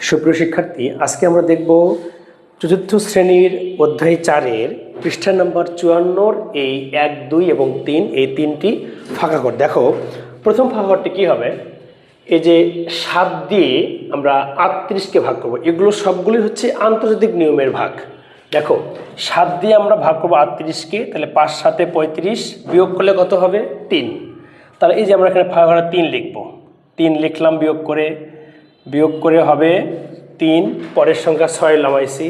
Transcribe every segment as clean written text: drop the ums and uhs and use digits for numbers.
সুপ্রিয় শিক্ষার্থী, আজকে আমরা দেখব চতুর্থ শ্রেণীর অধ্যায় 4-এর পৃষ্ঠা নাম্বার 54-র এই 1, 2 এবং 3 এই তিনটি ফাঁকা ঘর। দেখো, প্রথম ফাঁকা ঘরটি কী হবে? এই যে 7 দিয়ে আমরা 38কে ভাগ করব। এগুলো সবগুলি হচ্ছে আন্তর্জাতিক নিয়মের ভাগ। দেখো, 7 দিয়ে আমরা ভাগ করবো 38কে, তাহলে 5 7 35, বিয়োগ করলে কত হবে? 3। তাহলে এই যে আমরা এখানে ফাঁকা ঘরে 3 লিখব। 3 লিখলাম, বিয়োগ করে হবে 3, পরের সংখ্যা 6 নামাইছি,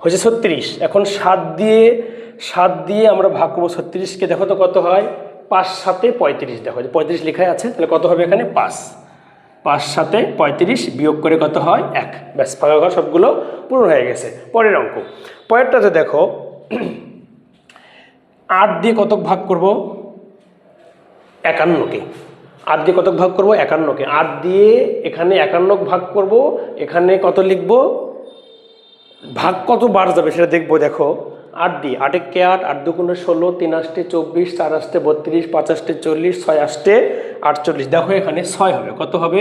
হচ্ছে 36। এখন 7 দিয়ে আমরা ভাগ করবো 36কে। দেখো তো কত হয়? 5 7 35। দেখো যে 35 লেখাই আছে, তাহলে কত হবে এখানে? 5 7 35, বিয়োগ করে কত হয়? 1। ব্যাস, ফাঁকা ঘর সবগুলো পূরণ হয়ে গেছে। পরের অঙ্ক, পরেরটাতে দেখো 8 দিয়ে কত ভাগ করব? 51কে। 8 দিয়ে কত ভাগ করব? 51কে। 8 দিয়ে এখানে 51 ভাগ করব, এখানে কত লিখব? ভাগ কত বার যাবে সেটা দেখবো। দেখো, 8 দিয়ে 8 কে 8, 8 2 16, 3 8 24, 4 8 32, 5 8 40, 6 8 48। দেখো এখানে 6 হবে। কত হবে?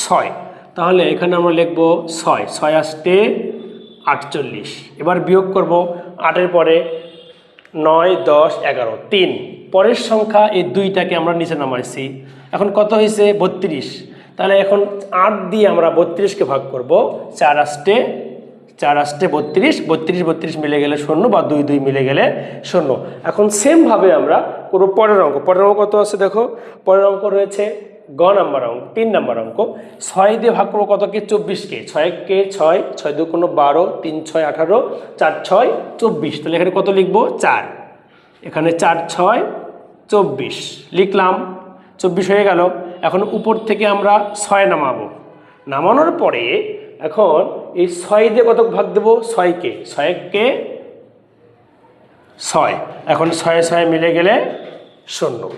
6। তাহলে এখানে আমরা লিখব 6 6 8 48। এবার বিয়োগ করব 8-এর পরে 9 10 11 3, পরের সংখ্যা এই 2টাকে আমরা নিচে নামাইছি। এখন কত হয়েছে? 32। তাহলে এখন 8 দিয়ে আমরা 32কে ভাগ করব। 4 8 32, 32 মিলে গেলে 0, বা 2 2 মিলে গেলে 0। এখন সেমভাবে আমরা করব পরের অঙ্ক। কত আছে দেখো? পরের অঙ্ক রয়েছে গ নাম্বার অঙ্ক, 3 নাম্বার অঙ্ক। 6 দিয়ে ভাগ করবো কতকে? 24কে। 6কে 6, 6 2 12, 3 6 18, 4 6 24। তাহলে এখানে কত লিখবো? 4। এখানে 4 6 24 লিখলাম, 24 হয়ে গেল। এখন উপর থেকে আমরা 6 নামাবো। নামানোর পরে এখন এই 6 দিয়ে কত ভাগ দেবো? 6কে। 6কে 6, এখন 6 6 মিলে গেলে 0।